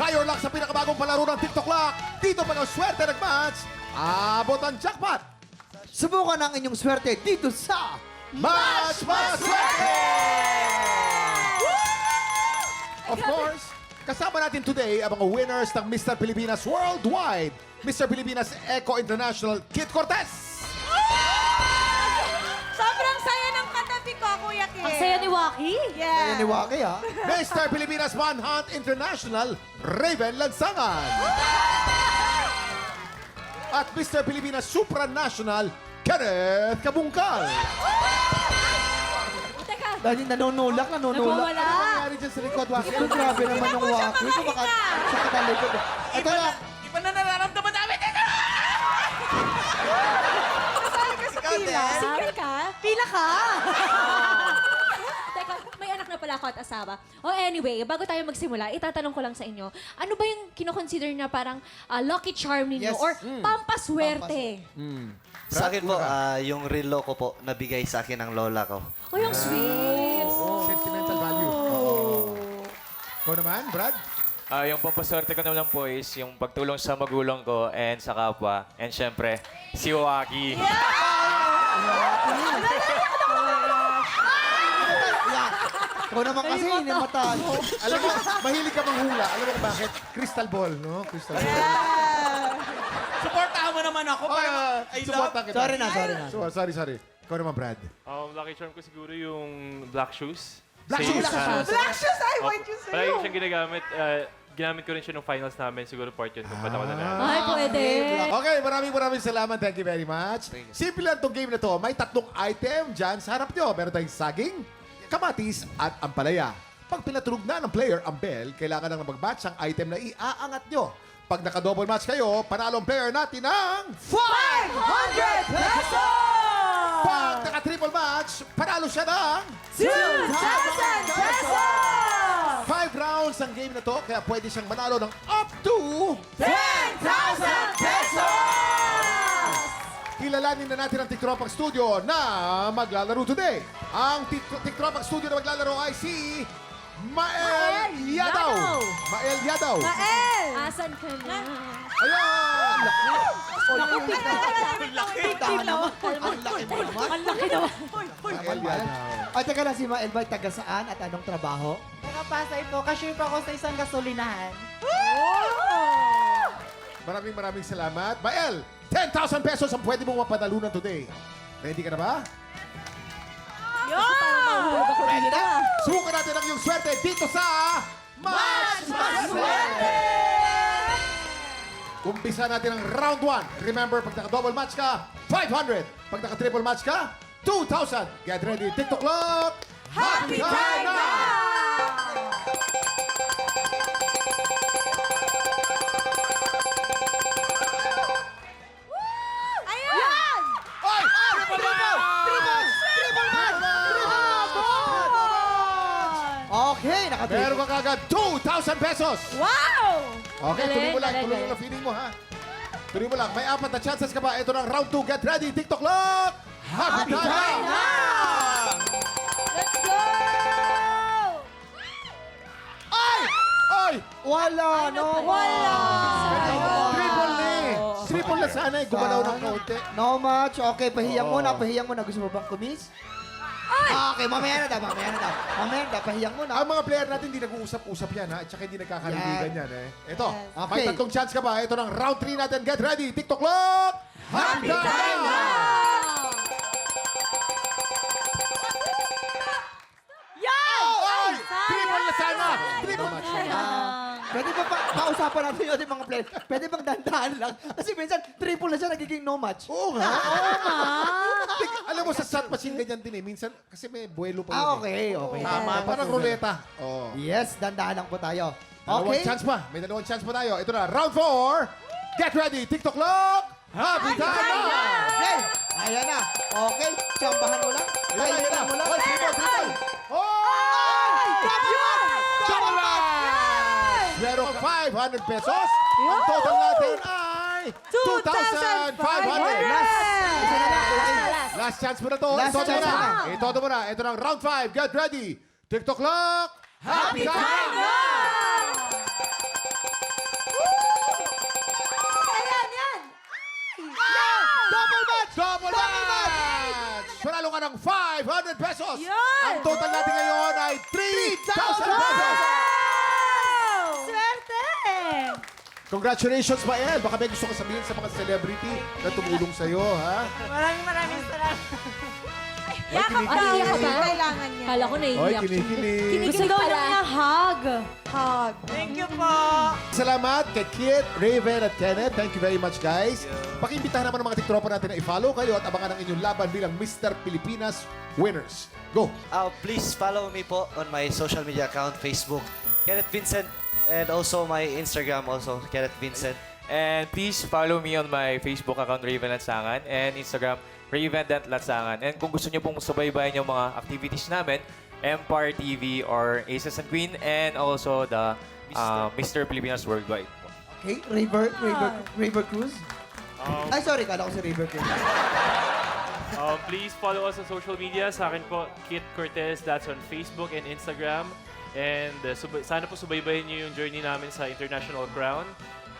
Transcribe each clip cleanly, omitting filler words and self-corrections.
Tayo lang sa pinakabagong palaro ng TikTok Lock. Dito pag ang swerte nag-match, abot ang jackpot. Subukan ang inyong swerte dito sa Match Maswerte! Of course, kasama natin today ang mga winners ng Mr. Pilipinas Worldwide, Mr. Pilipinas Eco International, Kit Cortez. Sobrang saya ng katabi ko, Kuya Kim. Ang saya ni Waki. Yeah. Naniwaki ha. Mr. Pilipinas Manhunt International, Raven Lansangan. At Mr. Pilipinas Supranational, Kenneth Kabungkal. Teka, Dahil nanunulak. nagwawala. Ano nangyari dyan sa likod, Waki? Ito grabe naman ng Hindi ko siya waki. Ito baka makahinga. sa katalikod. Ito na. Iba na nararamdaman namin dito! Single ka? Pila ka? Teka, may anak na pala ako at asawa. Anyway, bago tayo magsimula, itatanong ko lang sa inyo, ano ba yung kinoconsider na parang lucky charm ninyo Yes. or pampaswerte? Sa akin po, yung relo ko po, nabigay sa akin ng lola ko. O yung sweet. Sentimental value. Ikaw naman, Brad? Yung pampaswerte ko naman po is yung pagtulong sa magulang ko and sa kapwa. And syempre, si Waki. Ikaw naman kasi inimatan. Alam mo, mahilig ka manghula. Alam mo kung bakit? Crystal ball, no? Crystal ball. Supportahan mo naman ako para I love... Support kita. Sorry na. Sorry. Ikaw naman, Brad. Lucky charm ko siguro yung black shoes. Black Same shoes? sa- Black shoes, I want you Palagi ko sa'yo. siyang ginagamit. Ginamit ko rin siya nung finals namin. Siguro part yun kung ba't ako na Ay, pwede. Okay, maraming salamat. Thank you very much. Simple lang itong game na to. May 3 item dyan sa harap nyo. Meron tayong saging, kamatis, at ampalaya. Pag pinatulog na ng player ang bell, kailangan nang mag-match ang item na iaangat nyo. Pag naka-double match kayo, panalo ang player natin ng 500 pesos! Pag naka-triple match, panalo siya ng 2,000 pesos! 5 rounds ang game na to, kaya pwede siyang manalo ng up to 10,000 pesos! kilalanin na natin ang Tiktropang Studio na maglalaro today. Ang Tiktropang Studio na maglalaro ay si Mael Yadaw. Mael Yadaw. Mael! Asan ka na? Ayan! Tahan naman. Ang laki mo naman. Ang laki naman. Mael Yadaw. At teka lang si Mael Bay, taga saan at anong trabaho? Nakapasay po, cashier po ako sa isang gasolinahan. Maraming salamat. Mael, 10,000 pesos ang pwede mong mapadalunan today. Ready ka na ba? Ready na? Subukan natin ang iyong swerte dito sa Match Maswerte! Umpisa natin ang round 1. Remember, pag naka-double match ka, 500. Pag naka-triple match ka, 2,000. Get ready, TikTok clock! Happy time na! Ayan! Ay! Triple match! Okay, nakatulog. Meron ka kagad 2,000 pesos! Wow! Okay, tuloy mo lang. Galing, Tuloy mo galing. lang feeling mo, ha? Tuloy mo lang. May 4 na chances ka pa. Ito na ang round 2. Get ready, TikTok clock! Happy time na! Let's go! Ay! Ay! Wala, no. Wala! Triple na eh. Triple na sana eh. Gumalaw ng kaunti. No match. Okay, pahiyang muna. Gusto mo bang kumis? Okay, mamaya na daw. Pahiyang muna. Ang mga player natin hindi nag-uusap-usap yan, ha? At saka hindi nagkakalibigan yan, eh. Ito, may Okay. 3 chance ka ba? Ito ng round 3 natin. Get ready, TikTok clock! Happy time na! Yan! Ay! Triple na sana! Triple match. Pwede ba pausapan natin yung ating mga player? Pwede bang dandahan lang? Kasi minsan, triple na siya, nagiging no match. Oo nga. Alam mo, sa slot machine ganyan din eh. Minsan, kasi may buwelo pa yun eh. Okay. Tama, parang ruleta. Oh. Yes, dandahan lang po tayo. Dalawang Okay. chance pa. May 2 chance pa tayo. Ito na, round 4. Get ready, TikTok clock! Happy time na! Okay. Ayan na. Okay. Chambahan mo lang. Ayan na. mo lang. Oy, triple! Oh! Double match! Meron ka 500 pesos. Ang total natin ay 2,500. Isa na lang. Okay. Last chance mo na to. Last Itodo mo chance na. na. Itodo mo na. Ito na, round 5. Get ready. TikTok clock. Happy time na! ng 500 pesos. Yun! Ang total natin ngayon ay 3,000 pesos. Swerte! Congratulations, Mael. Baka may gusto ka sabihin sa mga celebrity na tumulong sa'yo, ha? Maraming salamat. Ay, Yakap ka iyak ka kasi ba? kailangan niya. Kala ko Oy, naiiyak. kinikilig. Gusto daw niya hug. Hug. Thank you po. Salamat kay Kit, Raven at Kenneth. Thank you very much, guys. Pakiimbitahan naman ng mga tiktropa natin na i-follow kayo at abangan ang inyong laban bilang Mr. Pilipinas winners. Go! Please follow me po on my social media account, Facebook, Kenneth Vincent, and also my Instagram also, Kenneth Vincent. And please follow me on my Facebook account, Raven Latsangan, and Instagram, Raven.Latsangan. And kung gusto niyo pong subaybayan yung mga activities namin, Empire TV or Aces and Queen, and also the Mr. Pilipinas Worldwide. Okay, River Cruz. Ay, sorry, kala ko si River Cruz. Please follow us on social media. Sa akin po, Kit Cortez. That's on Facebook and Instagram. And sana po subaybayan niyo yung journey namin sa International Crown.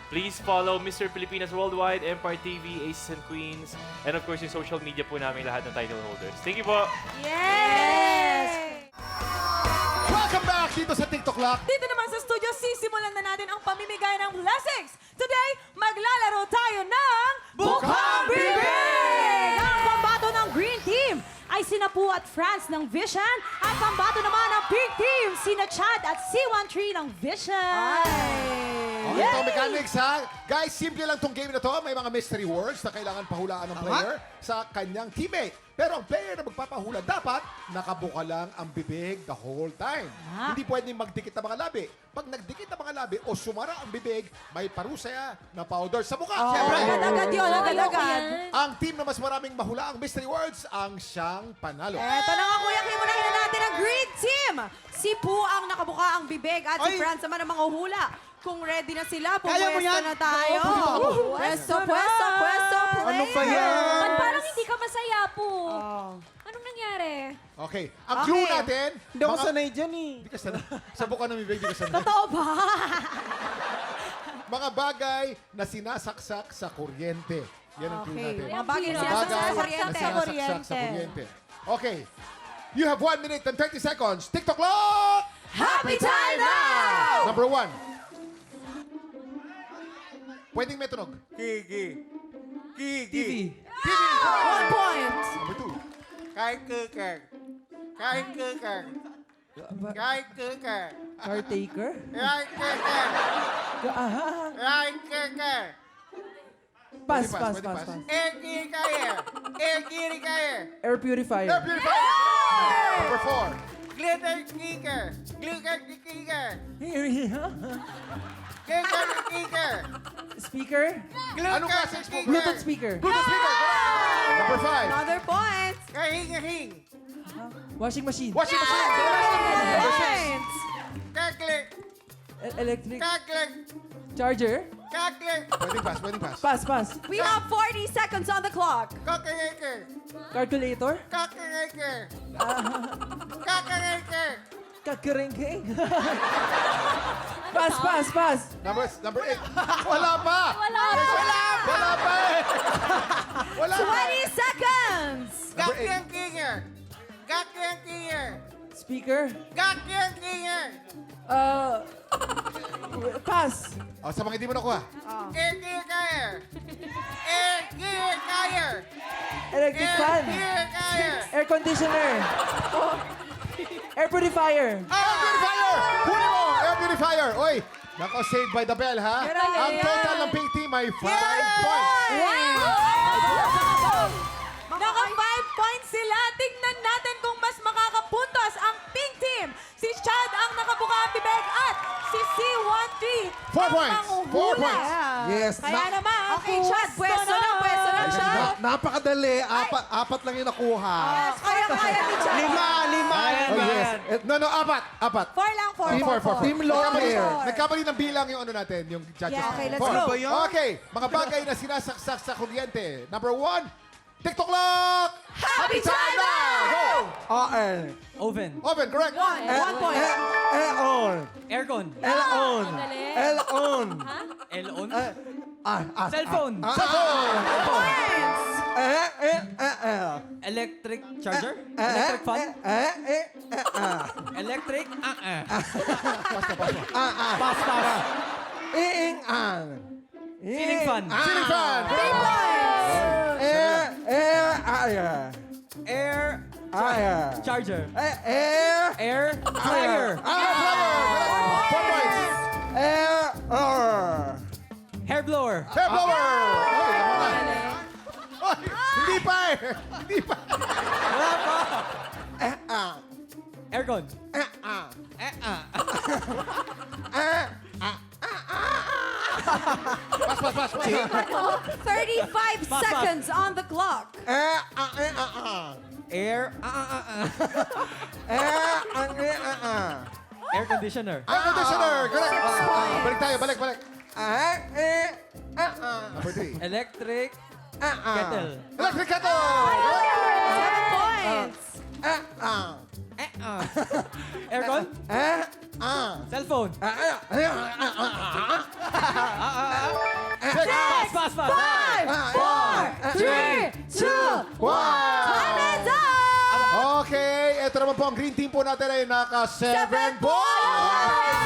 Please follow Mr. Pilipinas Worldwide, Empire TV, Aces and Queens, and of course yung social media po namin lahat ng title holders. Thank you po! Yes! Welcome back dito sa TikTok Lock. Dito naman sa studio, sisimulan na natin ang pamimigay ng blessings. Today, maglalaro tayo ng Bukang Bibig! Ang pambato ng Green Team ay sina Poo at France ng Vision at pambato naman ng Pink Team, sina Chad at C13 ng Vision. Okay, ito mechanics, ha? Guys, simple lang tong game na to. May mga mystery words na kailangan pahulaan ng player sa kanyang teammate. Pero ang player na magpapahula dapat nakabuka lang ang bibig the whole time. Hindi pwedeng magdikit ang mga labi. Pag nagdikit ang mga labi o sumara ang bibig, may parusa na powder sa mukha. Siyempre, Agad-agad yun, agad-agad. ang team na mas maraming mahula ang mystery words ang siyang panalo. Eto na nga, Kuya Kim, unahin na natin ang Green Team. Si Poo ang nakabuka ang bibig at si France naman ang mga hula. Kung ready na sila, Kaya mo pumwesto yan. na tayo. Oo, Pwesto, pwesto, pwesto, play. Ano pa yan? Ba't parang hindi ka masaya po? Oh. Anong nangyari? Okay, ang clue natin... Hindi ako mga- sanay dyan eh. Hindi ka sanay. Sa buka ng bibig, hindi ka sanay. Totoo ba? Mga bagay na sinasaksak sa kuryente. Yan ang clue Okay. natin. Mga bagay na Mga sinasaksak sa bagay kuryente. na sinasaksak sa kuryente. Okay. You have 1 minute and 30 seconds. TikTok clock! Happy time now! Number 1. Pwedeng may tunog. Kiki. Kiki. TV. TV. 1 point. Number 2. Kain kukar. Kain kukar. Kain kukar. Caretaker? Kain kukar. Kain kukar. Pass, Pwede pass, pwede pass, pass. Ekiri kaya. Ekiri kaya. Air purifier. Air purifier. Number 4. Glitter kicker. Glitter kicker. Glitter kicker. Speaker? Anong klase ng speaker? Bluetooth speaker. Bluetooth speaker. Correct. Number 5. Another point. Kahing-hing. Washing machine. Washing machine. Number 6. Points. Kaklik. Electric. Kaklik. Charger. Kaklik. Pwedeng pass, pwedeng pass. Pass, pass. We have 40 seconds on the clock. Kakalaker. Calculator. Kakalaker. Kakalaker. Kakerengkeng. Pass, pass, pass. Number 8. Wala pa. Wala pa. Wala pa eh. Wala pa. 20 seconds. Number 8. Gakyang kinger. Gakyang kinger. Speaker. Gakyang kinger. Pass. Oh, sa mga hindi mo nakuha. Ekir kaya. Ekir kaya. Electric fan. Ekir kaya. Air conditioner. Air purifier. Air purifier! Huli mo! Air purifier! Oy! Nako, saved by the bell, ha? Grabe Ang yan. total ng pink team ay 5 points. Naka 5 points sila. Tingnan natin kung mas makakapuntos ang pink team. Si Chad ang nakabuka ang bibig at si C13 4 ang points. 4 manghuhula. points. Yes. Kaya naman, okay, Chad, pwesto na, Chad. Napakadali. Apat lang yung nakuha. Kaya ni Chad. Lima. Oh, yes. No, apat. 4 lang, 4. Team Locker. Nagkamali ng bilang yung ano natin, yung judges. Yeah, okay, let's Four. go. Okay, mga bagay na sinasaksak sa kuryente. Number 1, TikTok clock! Happy time now! Go! OR. Oven. Open, correct. 1 point. E-on. Aircon. L-on. Madali. L-on. Elon. Cellphone. Cellphone. Cellphone! Points. Electric charger? Electric fan? Electric? Iing-ang. Ceiling fan? Ceiling fan. Air. Air charger? Air. Air fryer? Flower. 4 points. Air. Hair blower? Hair blower. Oy, tama na. Oy, hindi pa eh. Hindi pa. Aircon? Pas. 35 seconds on the clock. Air? Air conditioner? Air conditioner. Correct. Balik tayo. Balik. Number 3. Electric kettle? Electric kettle. 7 points. Aircon? Cellphone? Pass. 5, 4, 3, 2, 1. Time is up! Okay, ito naman po ang green team po natin ay naka 7 points!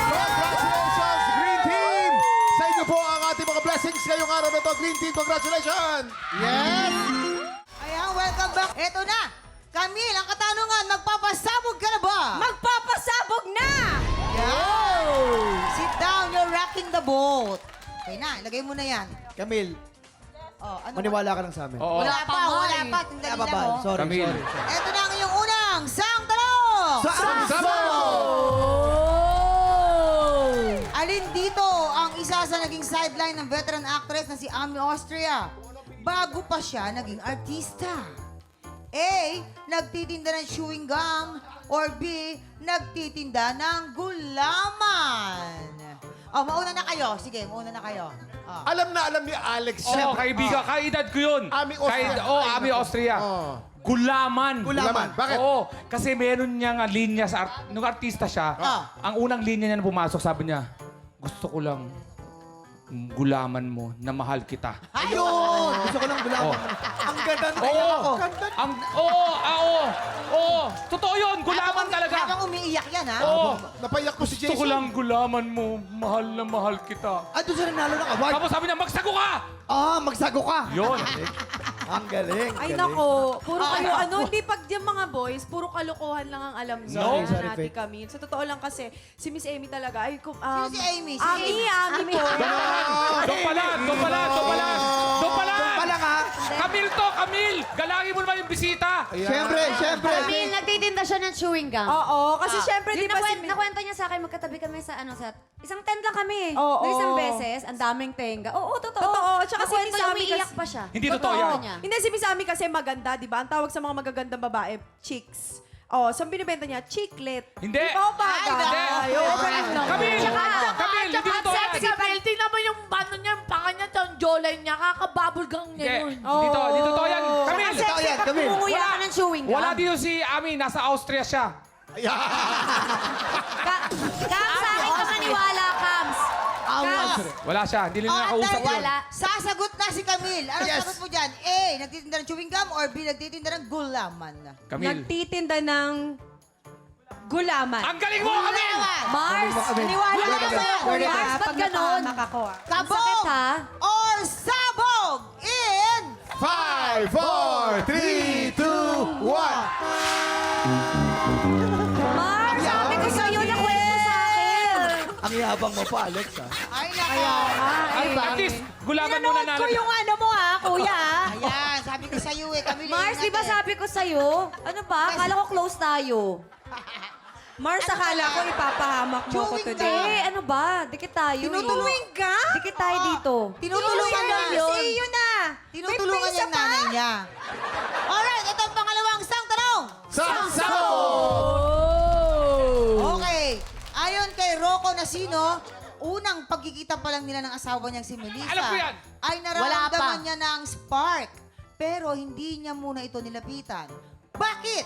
Congratulations, green team! Sa inyo po ang ating mga blessings ngayong araw na to, green team. Congratulations! Yes! Ayan, welcome back. Eto na. Camille, ang katanungan, magpapasabog ka na ba? Magpapasabog na! Sit down, you're rocking the boat. Okay na, ilagay mo na yan. Camille, Oh, ano maniwala ka lang sa amin. Wala pa. Tindali lang mo. Sorry. Eto na ang iyong unang sang tanong! Alin dito ang isa sa naging sideline ng veteran actress na si Ami Austria bago pa siya naging artista? A. Nagtitinda ng chewing gum or B. Nagtitinda ng gulaman? Oh, mauna na kayo. Sige, mauna na kayo. Oh. Alam ni Alex Oo, siya. kaibigan. Kaedad ko yun. Ami Austria. Ami Austria. Oh. Gulaman. Gulaman. Bakit? Oo, kasi meron niyang linya sa nung artista siya. Ang unang linya niya na pumasok, sabi niya, gusto ko lang gulaman mo na mahal kita. Ayun! Gusto ko ng gulaman. Oh. Ang ganda ng Oo. ako. Oo. Totoo yun. Gulaman talaga. Habang umiiyak yan, ha? Oo. Napaiyak mo si Gusto ko Jason. lang gulaman mo. Mahal na mahal kita. Ah, doon siya nanalo ng award. Tapos sabi niya, magsago ka! Magsago ka. Yun. Ang galing. Ay nako, puro kayo hindi pag yung mga boys, puro kalokohan lang ang alam niyo. Sorry, na sorry, natin Faith. kami. Sa totoo lang kasi, si Miss Amy talaga, ay, Sino si Amy? Si Ami po. Doon pala. Pala ka. Camille! Galangin mo naman yung bisita. Siyempre. Camille, nagtitinda siya ng chewing gum. Oo, kasi syempre, di Yung ba si... nakwento niya sa akin, magkatabi kami sa isang tent lang kami. Oo. Nung isang beses, ang daming tenga. Oo, totoo. Totoo. Tsaka si Nakwento Miss niya, Ami umiiyak kasi- pa siya. Hindi totoo yan. niya. Hindi, si Miss Ami kasi maganda, di ba? Ang tawag sa mga magagandang babae, chicks. Oh, so ang binibenta niya, chiclet. Hindi. Ikaw pa, Hindi. Camille! Camille, hindi totoo yan. Camille, tingnan mo yung ano niya, yung panga niya, yung jawline niya, kakababulgang niya yun. Dito totoo yan. Camille! Totoo yan, Camille. Umuya ka ng chewing gum. Wala dito si Ami. Nasa Austria siya. Kams, sa akin ka maniwala, Kams. Wala siya. Hindi nila nakausap yun. Wala. Sasagot na si Camille. Ano Yes. sagot mo dyan? A. Nagtitinda ng chewing gum or B. Nagtitinda ng gulaman? Camille. Nagtitinda ng gulaman. Ang galing mo, Camille! Mars, naniwala ka sa'yo. Wala. Mars, ba't ganon? Sabog ha? or sabog in 5, 4, 3, 2, 1. Mars, sabi ko sa'yo, nakwento sa akin. Ang yabang mo pa, Alex, ha? Ay, nako. At least, gulaman muna Pinanood ko natin. yung ano mo ha, kuya. Ayan, sabi ko sa'yo eh. Camille. Mars, di ba sabi ko sa'yo? Ano ba? Akala ko close tayo. Mars, akala ko ipapahamak mo ko Chewing today. gum. Eh, ano ba? Dikit tayo Tinutulungan ka? Dikit tayo dito. Tinutulungan niya. yun. Iyo na. Tinutulungan niya ang nanay niya. Alright, ito ang pangalawang sang tanong. Okay. Ayon kay Rocco Nasino, unang pagkikita pa lang nila ng asawa niyang si Melissa Alam ko yan. ay nararamdaman niya ng spark. Pero hindi niya muna ito nilapitan. Bakit?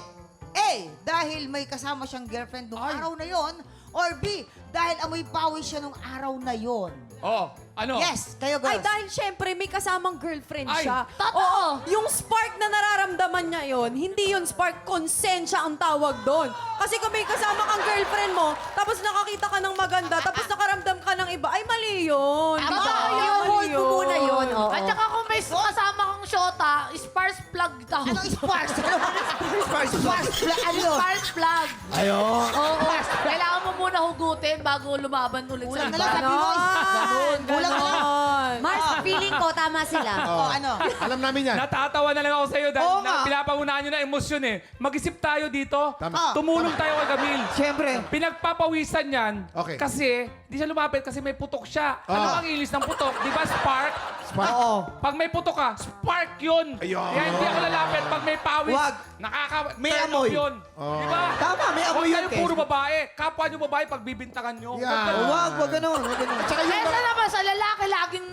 A. Dahil may kasama siyang girlfriend nung araw na yon. Or B. Dahil amoy pawis siya nung araw na yon. Oh, ano? Yes, kayo Ay, girls. dahil syempre may kasamang girlfriend Ay, siya. totoo. Oo, yung spark na nararamdaman niya yon, hindi yun spark, konsensya ang tawag doon. Kasi kung may kasama kang girlfriend mo, tapos nakakita ka ng maganda, tapos nakaramdam ka ng iba, ay mali yun. Tama, Diba? yung hold mo muna yun. Oo. At saka kung may kasama kang shota, sparks plug daw. Anong sparks? Sparks plug. Ano yun? Sparks plug. Ayun. Oo. Kailangan mo muna hugutin bago lumaban ulit sa Kulang na iba. lang, sabi mo. Ganon, Kulang na lang. ganon. Mars, feeling ko tama sila. Oh, ano? Alam namin yan. Natatawa na lang ako sa iyo dahil Oo nga. pinapangunahan nyo na emosyon eh. Mag-isip tayo dito. Tama. Tumulong tayo kay Camille. Siyempre. Pinagpapawisan yan. Okay. Kasi, di siya lumapit kasi may putok siya. Ah. Ano ang ilis ng putok? Di ba spark? Oo. Pag may putok ka, spark yun. Ayun. Kaya hindi ako lalapit. Pag may pawis, Wag. may May turn amoy. off yun. Di ba? Tama, may Huwag amoy yun, kayo Kes. puro babae. Kapwa nyo babae pag bibintangan nyo. Yeah. Huwag ganun. Wag ganun, wag ganun. Tsaka yung... Kesa naman sa lalaki, laging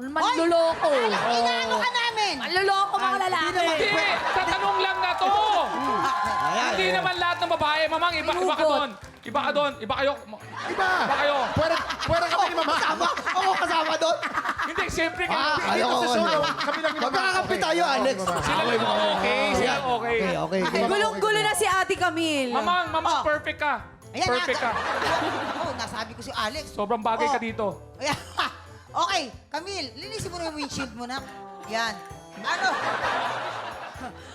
manluloko. Inaano ka namin? Manluloko mga lalaki. Hindi! Tatanong lang na to! Hindi naman lahat ng babae. Mamang, iba ka doon. Iba ka doon. Iba kayo. Iba! Iba kayo. Pwera kami ni Mama. Ako kasama doon. Hindi, siyempre kayo. Ayaw Dito ko. sa show, kami lang ni Mama. Magkakakampi tayo, Alex. Sila lang okay. Sila okay. Okay. Ay, gulong-gulo na si Ate Camille. Mamang, perfect ka. Ayan, Perfect ka. Oo, nasabi ko si Alex. Sobrang bagay ka Oh. dito. Ayan. Okay, Camille, linisin mo na yung windshield mo na. Yan.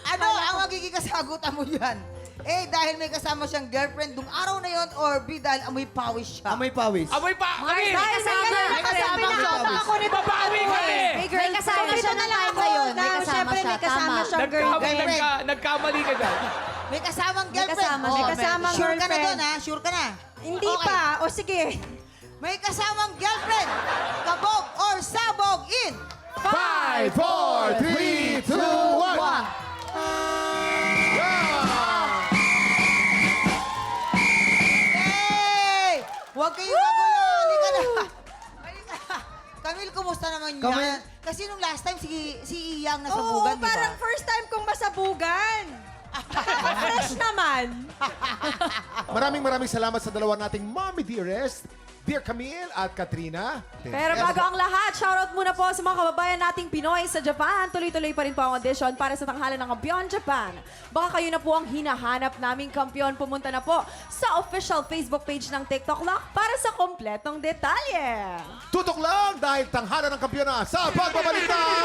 Ano ang magiging kasagutan mo yan? A, dahil may kasama siyang girlfriend dung araw na yon, or B, dahil amoy pawis siya. Amoy pawis. Amoy pa. Kami. Dahil may kasama Pawis. ako ni Babawi kami. May kasama siya ng time na yun. May kasama siya. Tama. Nagkamali ka dyan. May kasamang girlfriend. kasama, may kasamang Sure ka na girlfriend. doon, ha? Sure ka na? Hindi Okay. pa. O sige. May kasamang girlfriend. Kabog or sabog in 5, 4, 3, 2, 1. Hey! Huwag kayong magulo. Halika na. Halika na. Camille, kumusta naman Camille? yan? Kasi nung last time, si Iyang nasabugan, di ba? parang first time kong masabugan. Fresh naman. Maraming salamat sa dalawa nating Mommy Dearest, Dear Camille at Katrina. Pero bago ang lahat, shoutout muna po sa mga kababayan nating Pinoy sa Japan. Tuloy-tuloy pa rin po ang audition para sa tanghalan ng Kampiyon Japan. Baka kayo na po ang hinahanap naming kampiyon. Pumunta na po sa official Facebook page ng TikTok Lock para sa kompletong detalye. Tutok lang dahil tanghalan ng kampiyona sa pagbabalik ng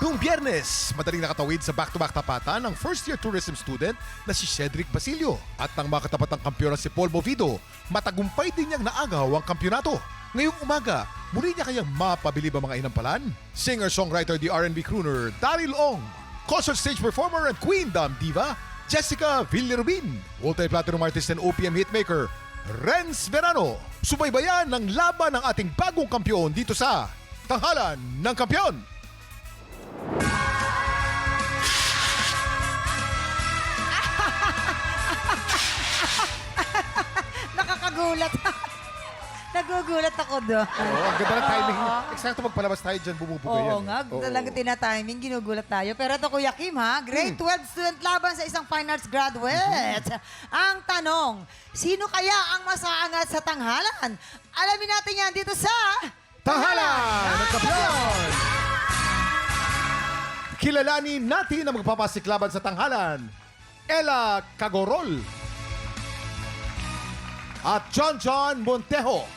Noong Biyernes, madaling nakatawid sa back-to-back tapatan ng first-year tourism student na si Cedric Basilio. At ang mga katapatang kampiyona si Paul Movido, matagumpay din niyang naagaw ang kampyonato. Ngayong umaga, muli niya kayang mapabilib ang mga inampalan? Singer-songwriter di R&B crooner Daryl Ong, concert stage performer and queen dam diva Jessica Villarubin, multi-platinum artist and OPM hitmaker Renz Verano. Subaybayan ng laban ng ating bagong kampyon dito sa Tanghalan ng Kampyon. Nakakagulat. Nagugulat ako doon. Oo, ang ganda ng timing. Eksakto magpalabas tayo dyan, bumubuga yan. Oo nga, talaga tinatiming, ginugulat tayo. Pero ito, Kuya Kim, ha? Grade 12 student laban sa isang fine arts graduate. Ang tanong, sino kaya ang masaangat sa tanghalan? Alamin natin yan dito sa... Tanghalan ng Kampyon! Kilalanin natin ang magpapasiklaban sa tanghalan. Ella Cagorol at John Montejo.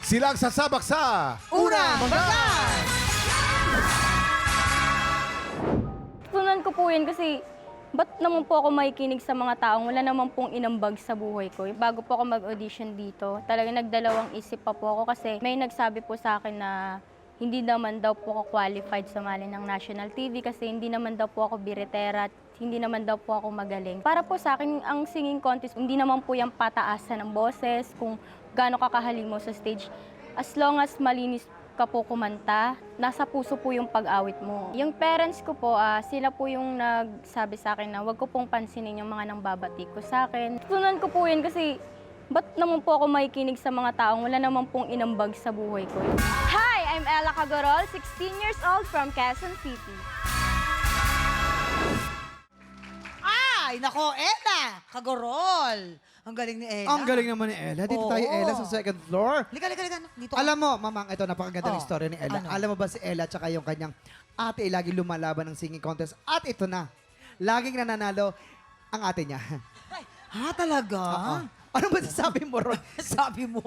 Silang sasabak sa Unang Bagan! Tunan ko po yun kasi ba't naman po ako makikinig sa mga taong wala naman pong inambag sa buhay ko. Bago po ako mag-audition dito, talagang nagdalawang isip pa po ako kasi may nagsabi po sa akin na hindi naman daw po ako qualified sumali ng national TV kasi hindi naman daw po ako biretera at hindi naman daw po ako magaling. Para po sa akin, ang singing contest, hindi naman po yung pataasan ng boses, kung gaano kakahali mo sa stage. As long as malinis ka po kumanta, nasa puso po yung pag-awit mo. Yung parents ko po, sila po yung nagsabi sa akin na wag ko pong pansinin yung mga nangbabati ko sa akin. Tunan ko po yun kasi ba't naman po ako makikinig sa mga taong wala naman pong inambag sa buhay ko. Hi, I'm Ella Cagorol, 16 years old from Quezon City. Ay, nako, Ella, Kagorol. Ang galing ni Ella. Ang galing naman ni Ella. Dito tayo, Oo. Ella, sa second floor. Lika. Dito. Alam mo, mamang, ito, napakaganda ng Oh. story ni Ella. Ano? Alam mo ba si Ella tsaka yung kanyang ate lagi lumalaban ng singing contest. At ito na, laging nananalo ang ate niya. Ha, talaga? Ano ba sasabi mo, Ron? Sabi mo.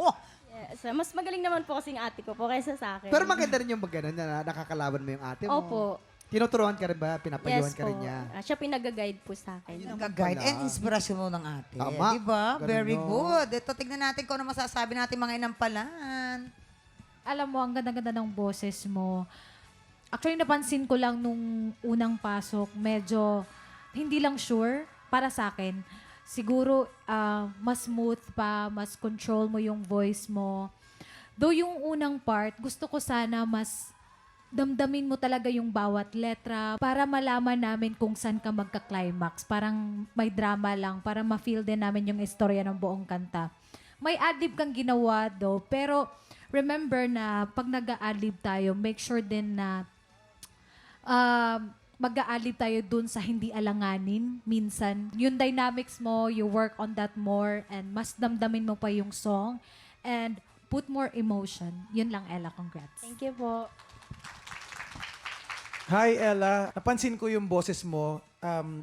Yes, mas magaling naman po kasing ate ko po kaysa sa akin. Pero maganda rin yung magana na nakakalaban mo yung ate mo. Opo. Tinuturuan ka rin ba? Pinapayuhan Yes ka po. rin niya? Siya pinag-guide po sa akin. Nag-guide pala. and inspirasyon mo ng ate. Tama. Diba? Ganun Very yun. good. Ito, tignan natin kung ano masasabi natin mga inampalan. Alam mo, ang ganda-ganda ng boses mo. Actually, napansin ko lang nung unang pasok, medyo hindi lang sure para sa akin. Siguro, mas smooth pa, mas control mo yung voice mo. Though yung unang part, gusto ko sana mas damdamin mo talaga yung bawat letra para malaman namin kung saan ka magka-climax. Parang may drama lang para ma-feel din namin yung istorya ng buong kanta. May ad-lib kang ginawa do, pero remember na pag nag-a-ad-lib tayo, make sure din na mag-a-ad-lib tayo dun sa hindi alanganin. Minsan, yung dynamics mo, you work on that more and mas damdamin mo pa yung song and put more emotion. Yun lang, Ella. Congrats. Thank you po. Hi, Ella. Napansin ko yung boses mo.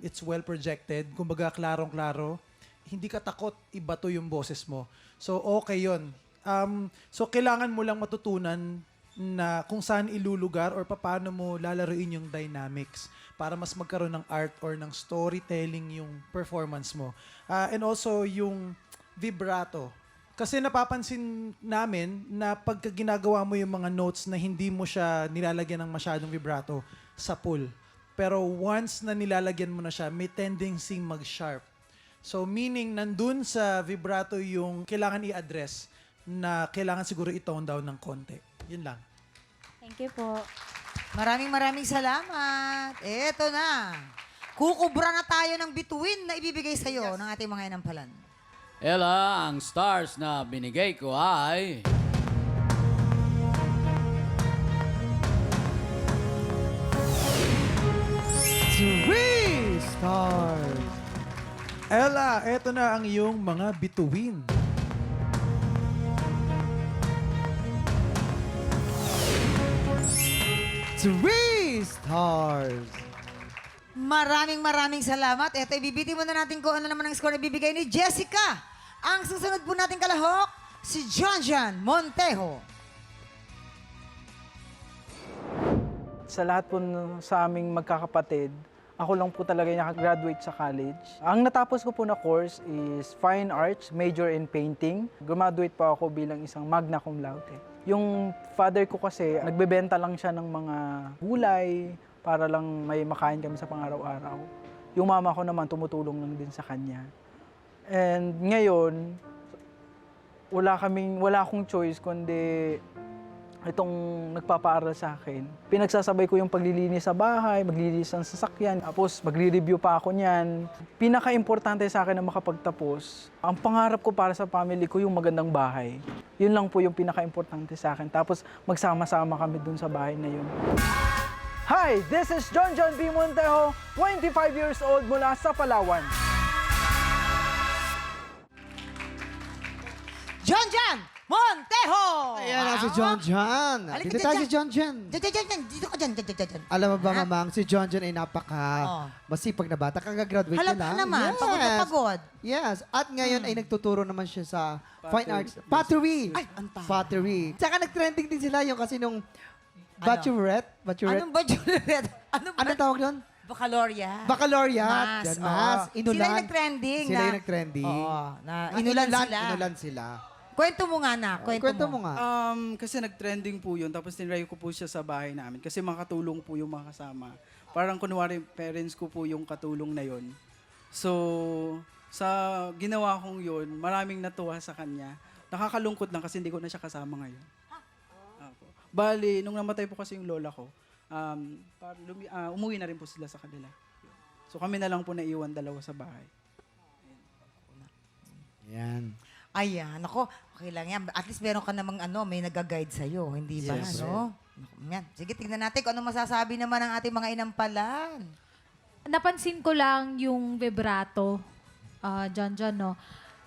It's well projected. Kumbaga, klarong-klaro. Hindi ka takot, ibato yung boses mo. So, okay yun. So, kailangan mo lang matutunan na kung saan ilulugar or paano mo lalaruin yung dynamics para mas magkaroon ng art or ng storytelling yung performance mo. And also, yung vibrato. Kasi napapansin namin na pagka ginagawa mo yung mga notes na hindi mo siya nilalagyan ng masyadong vibrato sa pool. Pero once na nilalagyan mo na siya, may tendency mag-sharp. So meaning, nandun sa vibrato yung kailangan i-address na kailangan siguro i-tone down ng konti. Yun lang. Thank you po. Maraming salamat. Eto na. Kukubra na tayo ng bituin na ibibigay sa'yo ng ating mga inampalan. Ella, ang stars na binigay ko ay... 3 stars. Ella, eto na ang iyong mga bituin. Stars. Maraming salamat. Eto, ibibiti muna natin kung ano naman ang score na ibibigay ni Jessica. Ang susunod po nating kalahok, si John Montejo. Sa lahat po sa aming magkakapatid, ako lang po talaga yung nakagraduate sa college. Ang natapos ko po na course is Fine Arts, major in painting. Graduate po ako bilang isang magna cum laude. Yung father ko kasi, nagbebenta lang siya ng mga gulay para lang may makain kami sa pang-araw-araw. Yung mama ko naman tumutulong lang din sa kanya. And ngayon, wala akong choice kundi itong nagpapaaral sa akin. Pinagsasabay ko yung paglilinis sa bahay, maglilinis ng sasakyan, tapos magre-review pa ako niyan. Pinaka-importante sa akin na makapagtapos, ang pangarap ko para sa family ko yung magandang bahay. Yun lang po yung pinaka-importante sa akin. Tapos magsama-sama kami dun sa bahay na yun. Hi, this is John B. Montejo, 25 years old mula sa Palawan. John Montejo! Ayan na si John. Halika Dito dyan, tayo si John. Dito ka dyan. Alam mo ba, mamang, si John ay napaka Oh. masipag na bata. Kagagraduate niya Halata lang. naman, pagod na pagod. Yes. At ngayon ay nagtuturo naman siya sa Fine Arts. Pottery. Ay, ang tawag. Pottery. Tsaka nag-trending din sila yung kasi nung Bachelorette. Anong bachelorette? Anong tawag doon? Baccalaureate. Baccalaureate. Mas, Yan, mas. oo. Inulan. Sila yung nag-trending. Sila yung nag-trending. Oo, na inulan sila. Inulan sila. Kwento mo nga na, Kwento mo nga. Kasi nag-trending po yun, tapos tinry ko po siya sa bahay namin kasi makatulong po yung mga kasama. Parang kunwari parents ko po yung katulong na yun. So, sa ginawa kong yun, maraming natuwa sa kanya. Nakakalungkot lang kasi hindi ko na siya kasama ngayon. Apo. Bali, nung namatay po kasi yung lola ko, umuwi na rin po sila sa kanila. So kami na lang po naiwan dalawa sa bahay. Yan. Ayan, ako, okay lang yan. At least meron ka namang may nag-guide sa'yo, hindi ba? Yes. No? Yan. Sige, tignan natin kung ano masasabi naman ng ating mga inampalan. Napansin ko lang yung vibrato, John, no?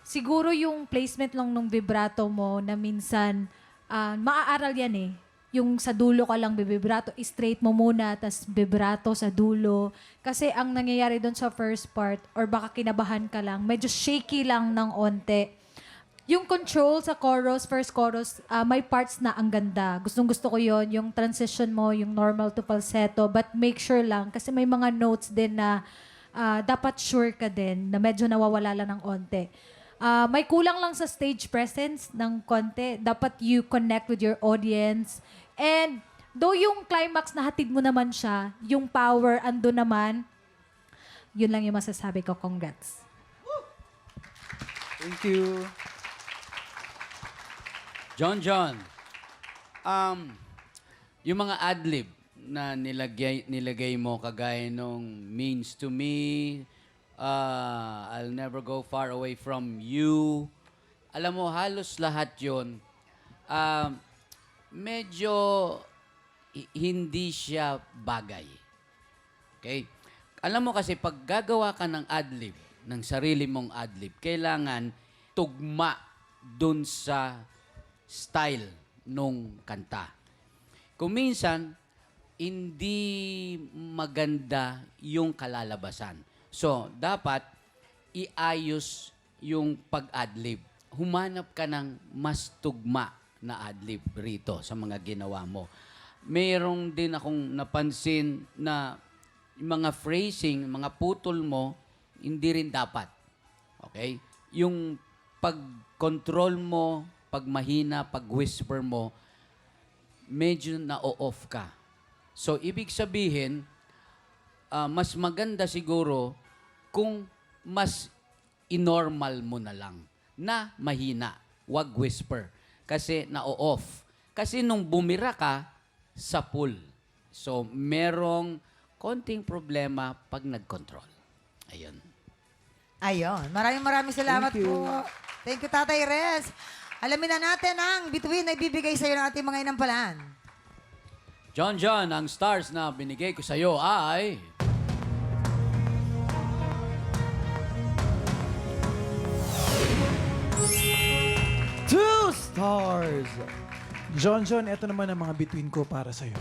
siguro yung placement lang ng vibrato mo na minsan, maaaral yan eh. Yung sa dulo ka lang bibibrato, straight mo muna, tas vibrato sa dulo. Kasi ang nangyayari doon sa first part, or baka kinabahan ka lang, medyo shaky lang ng onte. Yung control sa chorus, first chorus, may parts na ang ganda. Gustong-gusto ko yon, yung transition mo, yung normal to falsetto, but make sure lang, kasi may mga notes din na dapat sure ka din, na medyo nawawala lang ng onte. May kulang lang sa stage presence ng konti. Dapat you connect with your audience. And though yung climax na hatid mo naman siya, yung power ando naman, yun lang yung masasabi ko. Congrats. Thank you. John, yung mga adlib na nilagay mo kagaya nung means to me, I'll never go far away from you. Alam mo, halos lahat yun, medyo hindi siya bagay. Okay? Alam mo kasi, pag gagawa ka ng adlib, ng sarili mong adlib, kailangan tugma dun sa style nung kanta. Kung minsan, hindi maganda yung kalalabasan. So, dapat iayos yung pag-adlib. Humanap ka ng mas tugma na adlib rito sa mga ginawa mo. Mayroong din akong napansin na yung mga phrasing, mga putol mo, hindi rin dapat. Okay? Yung pag-control mo, pag mahina, pag-whisper mo, medyo na-off ka. So, ibig sabihin, mas maganda siguro kung mas inormal mo na lang na mahina, wag whisper. Kasi na-off. Kasi nung bumira ka, sa pool. So, merong konting problema pag nag-control. Ayun. Ayun. Maraming salamat po. Thank you, Tatay Renz. Alamin na natin ang bituin na ibibigay sa iyo ng ating mga inampalaan. John, ang stars na binigay ko sa iyo ay... Two stars! John, ito naman ang mga bituin ko para sa'yo.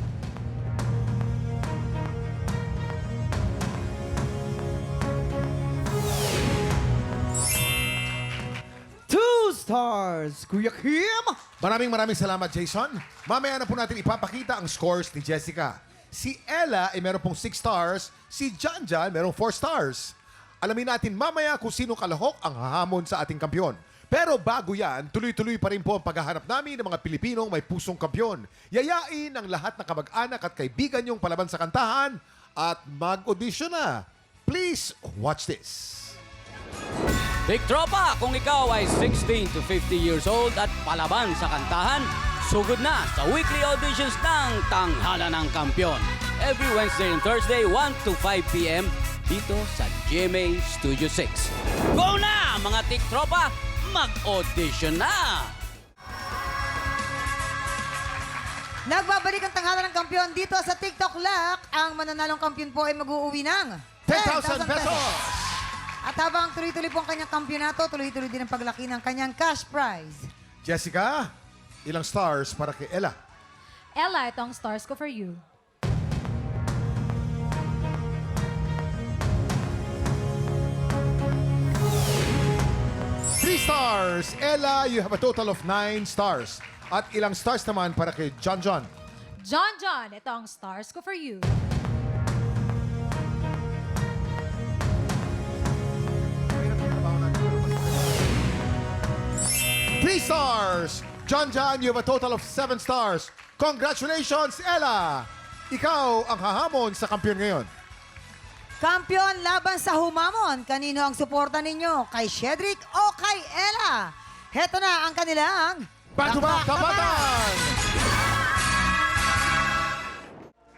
Two stars, Kuya Kim! Maraming salamat, Jason. Mamaya na po natin ipapakita ang scores ni Jessica. Si Ella ay meron pong 6 stars. Si John merong 4 stars. Alamin natin mamaya kung sino kalahok ang hahamon sa ating kampyon. Pero bago yan, tuloy-tuloy pa rin po ang paghahanap namin ng mga Pilipinong may pusong kampyon. Yayain ang lahat ng kamag-anak at kaibigan niyong palaban sa kantahan at mag-audition na. Please watch this. Big Tropa, kung ikaw ay 16 to 50 years old at palaban sa kantahan, sugod na sa weekly auditions ng Tanghalan ng Kampyon. Every Wednesday and Thursday, 1 to 5 p.m. dito sa GMA Studio 6. Go na, mga Big Tropa! Mag-audition na! Nagbabalik ang Tanghalan ng Kampyon dito sa TikTok Lock. Ang mananalong kampiyon po ay mag-uuwi ng 10,000 pesos! At habang tuloy-tuloy po ang kanyang kampyonato, tuloy-tuloy din ang paglaki ng kanyang cash prize. Jessica, ilang stars para kay Ella? Ella, ito ang stars ko for you. Three stars. Ella, you have a total of 9 stars. At ilang stars naman para kay John? John, ito ang stars ko for you. 3 stars. John, you have a total of 7 stars. Congratulations, Ella! Ikaw ang hahamon sa kampiyon ngayon. Kampiyon laban sa humamon. Kanino ang suporta ninyo? Kay Shedrick o kay Ella? Heto na ang kanilang Back-to-back tapatan!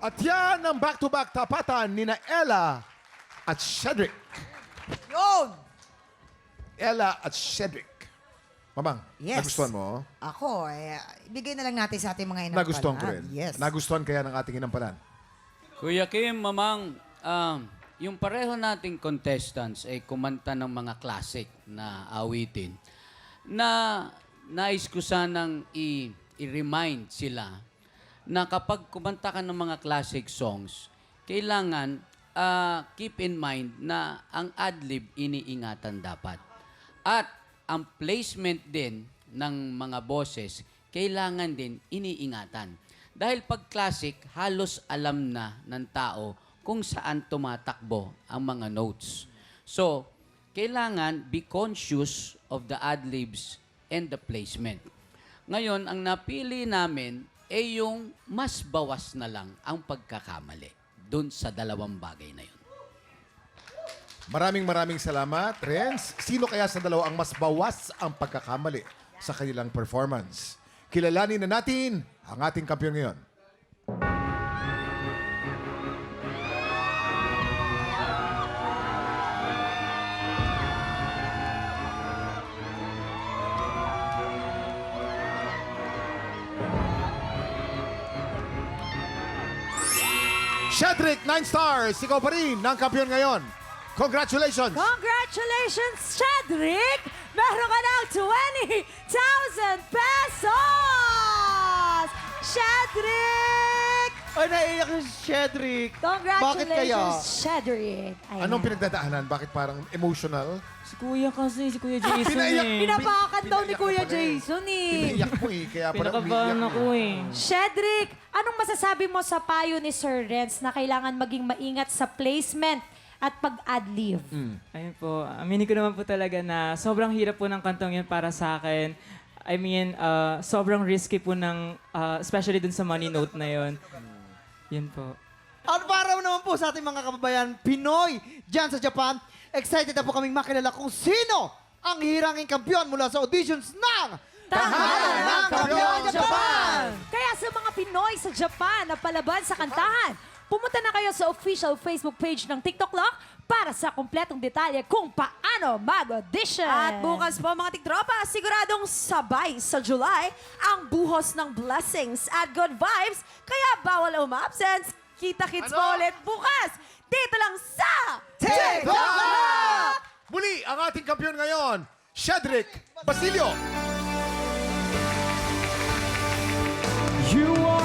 At yan ang back-to-back tapatan ni na Ella at Shedrick. Yun! Ella at Shedrick. Mamang, Yes. nagustuhan mo? Ako, ibigay na lang natin sa ating mga inampalaan. Nagustuhan ko rin. Yes. Nagustuhan kaya ng ating inampalan. Kuya Kim, Mamang, yung pareho nating contestants ay kumanta ng mga classic na awitin na nais ko sanang i-remind sila na kapag kumanta ka ng mga classic songs, kailangan keep in mind na ang adlib iniingatan dapat. At ang placement din ng mga boses, kailangan din iniingatan. Dahil pag classic, halos alam na ng tao kung saan tumatakbo ang mga notes. So, kailangan be conscious of the ad-libs and the placement. Ngayon, ang napili namin ay yung mas bawas na lang ang pagkakamali dun sa dalawang bagay na yun. Maraming salamat, Renz. Sino kaya sa dalawa ang mas bawas ang pagkakamali sa kanilang performance? Kilalanin na natin ang ating kampiyon ngayon. Shedrick, 9 stars. Ikaw pa rin ang kampiyon ngayon. Congratulations! Congratulations, Cedric! Meron ka ng 20,000 pesos! Cedric! Ay, naiiyak si Cedric. Congratulations, Cedric! Ayan. Anong pinagdadaanan? Bakit parang emotional? Si Kuya kasi, si Kuya Jason Pinapakan daw ni Pinaiyak Kuya ka pa rin. Jason eh. Pinaiyak mo eh. Kaya parang Pinakabahan umiiyak ako eh. Cedric, anong masasabi mo sa payo ni Sir Renz na kailangan maging maingat sa placement at pag-adlib? Ayun po, aminin ko naman po talaga na sobrang hirap po ng kantong yun para sa akin. I mean, sobrang risky po ng, especially dun sa money note na yun. Yun po. At para naman po sa ating mga kababayan Pinoy dyan sa Japan, excited na po kaming makilala kung sino ang hiranging kampiyon mula sa auditions ng Tanghalan ng Kampiyon Japan! Kaya sa mga Pinoy sa Japan na palaban sa kantahan, pumunta na kayo sa official Facebook page ng TikTok Lock para sa kumpletong detalye kung paano mag-audition. At bukas po mga tiktropa, siguradong sabay sa July ang buhos ng blessings at good vibes. Kaya bawal umabsence. Kita-kits po ulit bukas. Dito lang sa TikTok! Muli, ang ating kampiyon ngayon, Shedrick Basilio. You are